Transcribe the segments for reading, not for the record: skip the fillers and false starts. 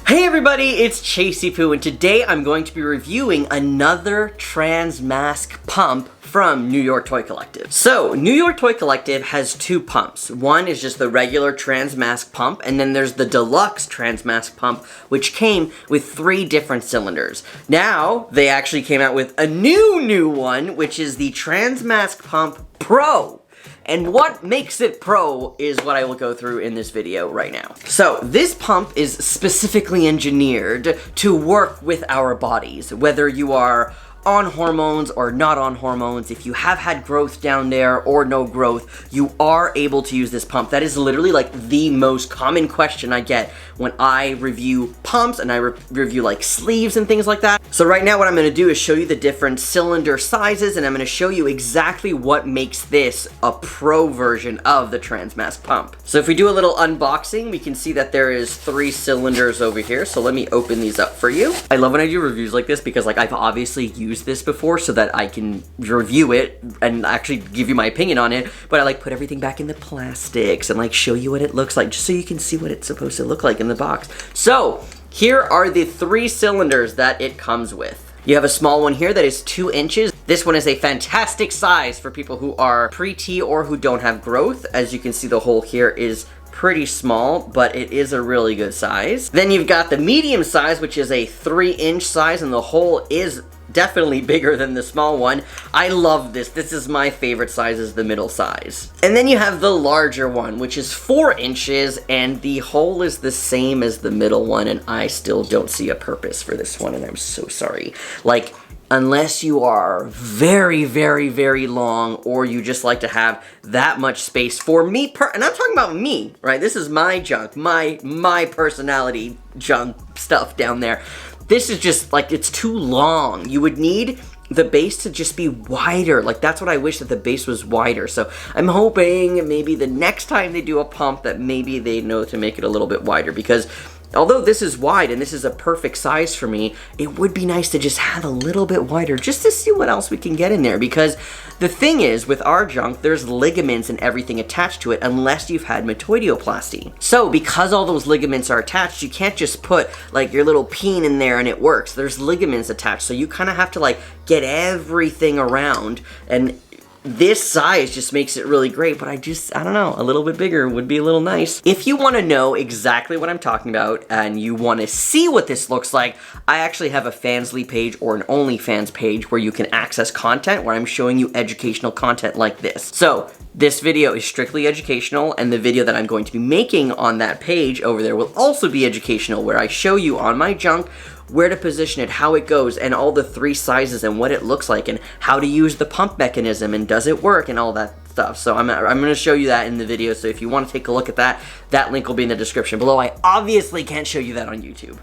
Hey everybody, it's Chasey Poo, and today I'm going to be reviewing another trans Masc pump from New York Toy Collective. So, New York Toy Collective has two pumps. One is just the regular trans Masc pump, and then there's the deluxe trans Masc pump, which came with 3 different cylinders. Now, they actually came out with a new one, which is the trans Masc pump Pro. And what makes it pro is what I will go through in this video right now. So, this pump is specifically engineered to work with our bodies, whether you are on hormones or not on hormones. If you have had growth down there or no growth, you are able to use this pump. That is literally like the most common question I get when I review pumps and I review like sleeves and things like that. So right now what I'm going to do is show you the different cylinder sizes, and I'm going to show you exactly what makes this a pro version of the trans Masc pump. So if we do a little unboxing, we can see that there is 3 cylinders over here. So let me open these up for you. I love when I do reviews like this because like I've obviously used this before so that I can review it and actually give you my opinion on it, but I like put everything back in the plastics and like show you what it looks like just so you can see what it's supposed to look like in the box. So here are the 3 cylinders that it comes with. You have a small one here that is 2 inches. This one is a fantastic size for people who are pre-T or who don't have growth. As you can see, the hole here is pretty small, but it is a really good size. Then you've got the medium size, which is a 3-inch size, and the hole is definitely bigger than the small one. I love this. This is my favorite size, is the middle size. And then you have the larger one, which is 4 inches, and the hole is the same as the middle one, and I still don't see a purpose for this one, and I'm so sorry. Like, unless you are very, very, very long, or you just like to have that much space. For me, and I'm talking about me, right? This is my junk, my personality junk stuff down there. This is just, like, it's too long. You would need the base to just be wider. Like, that's what I wish, that the base was wider. So I'm hoping maybe the next time they do a pump that maybe they know to make it a little bit wider, because although this is wide and this is a perfect size for me, it would be nice to just have a little bit wider just to see what else we can get in there. Because the thing is, with our junk, there's ligaments and everything attached to it unless you've had metoidioplasty. So because all those ligaments are attached, you can't just put like your little peen in there and it works. There's ligaments attached, so you kind of have to like get everything around, and this size just makes it really great, but I don't know, a little bit bigger would be a little nice. If you want to know exactly what I'm talking about and you want to see what this looks like, I actually have a Fansly page or an OnlyFans page where you can access content where I'm showing you educational content like this. So this video is strictly educational, and the video that I'm going to be making on that page over there will also be educational, where I show you on my junk where to position it, how it goes, and all the 3 sizes and what it looks like, and how to use the pump mechanism, and does it work, and all that stuff. So I'm going to show you that in the video, so if you want to take a look at that, that link will be in the description below. I obviously can't show you that on YouTube.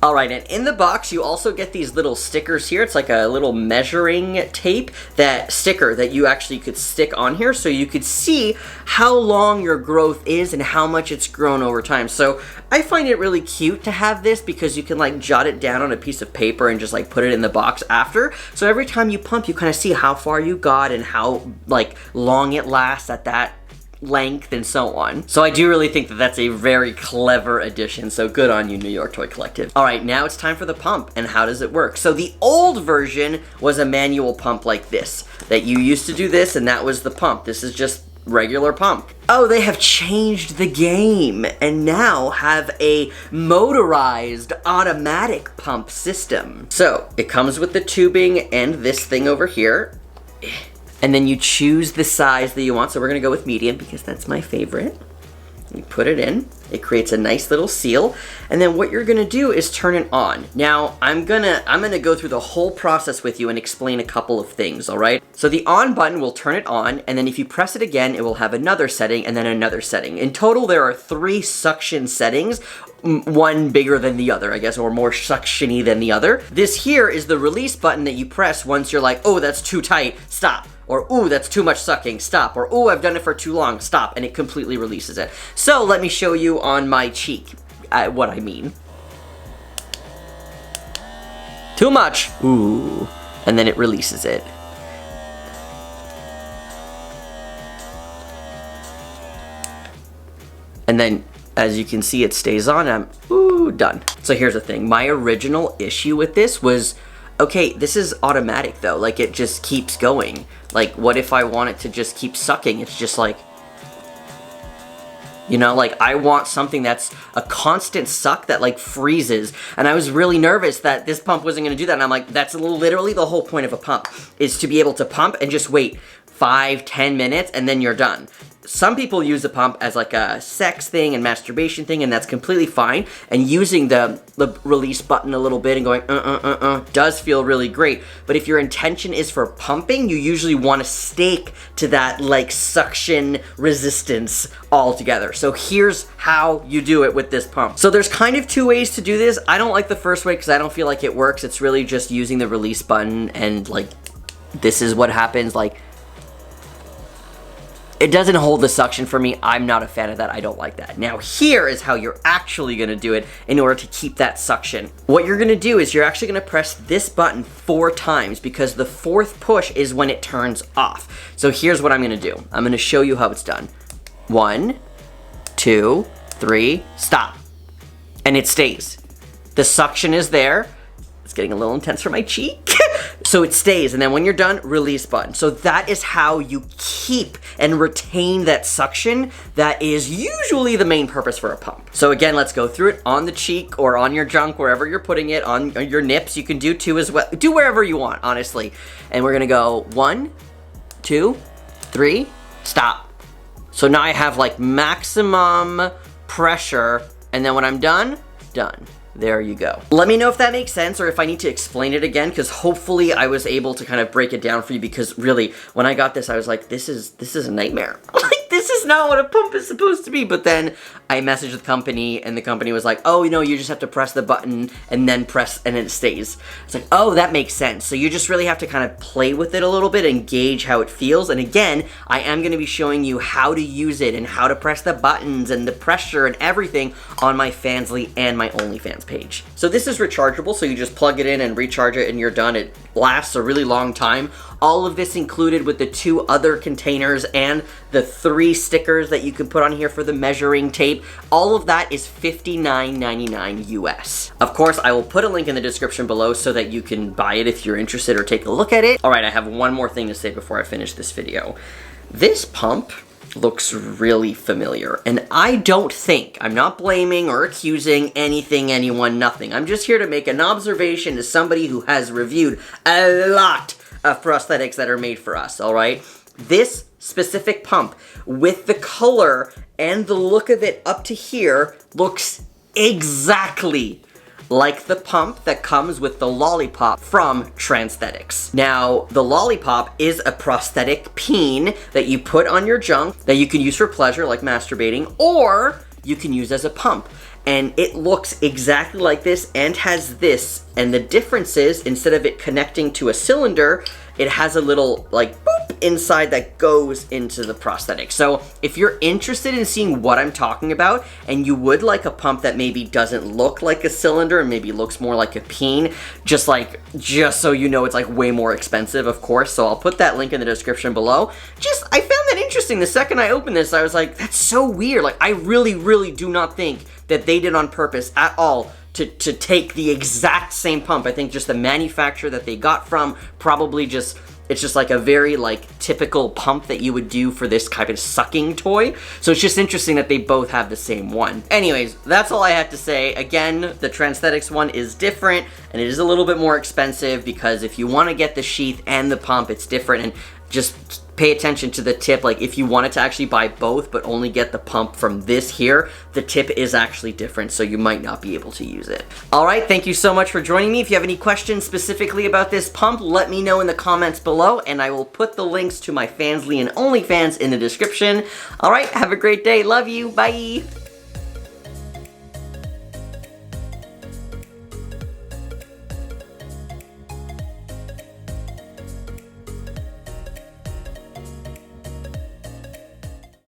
Alright, and in the box you also get these little stickers here. It's like a little measuring tape, that sticker that you actually could stick on here so you could see how long your growth is and how much it's grown over time. So I find it really cute to have this because you can like jot it down on a piece of paper and just like put it in the box after. So every time you pump, you kind of see how far you got and how like long it lasts at that length and so on. So I do really think that that's a very clever addition, so good on you, New York Toy Collective. Alright, now it's time for the pump, and how does it work? So the old version was a manual pump like this, that you used to do this and that was the pump. This is just regular pump. Oh, they have changed the game and now have a motorized automatic pump system. So it comes with the tubing and this thing over here. And then you choose the size that you want. So we're gonna go with medium because that's my favorite. You put it in, it creates a nice little seal, and then what you're gonna do is turn it on. Now, I'm gonna go through the whole process with you and explain a couple of things, all right? So the on button will turn it on, and then if you press it again, it will have another setting and then another setting. In total, there are 3 suction settings, one bigger than the other, I guess, or more suction-y than the other. This here is the release button that you press once you're like, oh, that's too tight, stop. Or, ooh, that's too much sucking, stop. Or, ooh, I've done it for too long, stop. And it completely releases it. So let me show you on my cheek what I mean. Too much, ooh. And then it releases it. And then, as you can see, it stays on. I'm, ooh, done. So here's the thing. My original issue with this was, okay, this is automatic though. Like, it just keeps going. Like, what if I want it to just keep sucking? It's just like, you know, like, I want something that's a constant suck that, like, freezes. And I was really nervous that this pump wasn't going to do that. And I'm like, that's literally the whole point of a pump, is to be able to pump and just wait 5-10 minutes and then you're done. Some people use the pump as like a sex thing and masturbation thing, and that's completely fine. And using the release button a little bit and going does feel really great. But if your intention is for pumping, you usually want to stake to that like suction resistance altogether. So here's how you do it with this pump. So there's kind of two ways to do this. I don't like the first way because I don't feel like it works. It's really just using the release button, and like, this is what happens. Like, it doesn't hold the suction for me. I'm not a fan of that. I don't like that. Now, here is how you're actually gonna do it in order to keep that suction. What you're gonna do is you're actually gonna press this button 4 times, because the 4th push is when it turns off. So here's what I'm gonna do. I'm gonna show you how it's done. 1, 2, 3, stop. And it stays. The suction is there. It's getting a little intense for my cheek. So it stays, and then when you're done, release button. So that is how you keep and retain that suction that is usually the main purpose for a pump. So again, let's go through it on the cheek or on your junk, wherever you're putting it, on your nips. You can do 2 as well. Do wherever you want, honestly. And we're gonna go 1, 2, 3, stop. So now I have like maximum pressure, and then when I'm done, done. There you go. Let me know if that makes sense, or if I need to explain it again, because hopefully I was able to kind of break it down for you, because really, when I got this, I was like, this is a nightmare. Like, this is not what a pump is supposed to be. But then I messaged the company, and the company was like, oh, you know, you just have to press the button and then press, and it stays. It's like, oh, that makes sense. So you just really have to kind of play with it a little bit and gauge how it feels. And again, I am going to be showing you how to use it and how to press the buttons and the pressure and everything on my Fansly and my OnlyFans page. So this is rechargeable, so you just plug it in and recharge it and you're done. It lasts a really long time. All of this included with the 2 other containers and the 3 stickers that you can put on here for the measuring tape. All of that is $59.99 US. Of course, I will put a link in the description below so that you can buy it if you're interested or take a look at it. All right, I have one more thing to say before I finish this video. This pump looks really familiar, and I don't think, I'm not blaming or accusing anything, anyone, nothing. I'm just here to make an observation as somebody who has reviewed a lot of prosthetics that are made for us, all right? This specific pump, with the color and the look of it up to here, looks exactly like the pump that comes with the Lollipop from Transthetics. Now, the Lollipop is a prosthetic peen that you put on your junk that you can use for pleasure, like masturbating, or you can use as a pump. And it looks exactly like this and has this. And the difference is, instead of it connecting to a cylinder, it has a little, like, boop inside that goes into the prosthetic. So if you're interested in seeing what I'm talking about, and you would like a pump that maybe doesn't look like a cylinder and maybe looks more like a peen, just so you know, it's like way more expensive, of course. So I'll put that link in the description below. I found that interesting. The second I opened this, I was like, that's so weird. Like, I really, really do not think that they did on purpose at all to take the exact same pump. I think just the manufacturer that they got from probably it's just like a very like typical pump that you would do for this kind of sucking toy. So it's just interesting that they both have the same one. Anyways, that's all I had to say. Again, the Transthetics one is different, and it is a little bit more expensive, because if you want to get the sheath and the pump, it's different. And just pay attention to the tip. Like, if you wanted to actually buy both but only get the pump from this here, the tip is actually different, so you might not be able to use it. All right, thank you so much for joining me. If you have any questions specifically about this pump, let me know in the comments below, and I will put the links to my Fansly and OnlyFans in the description. All right, have a great day. Love you. Bye.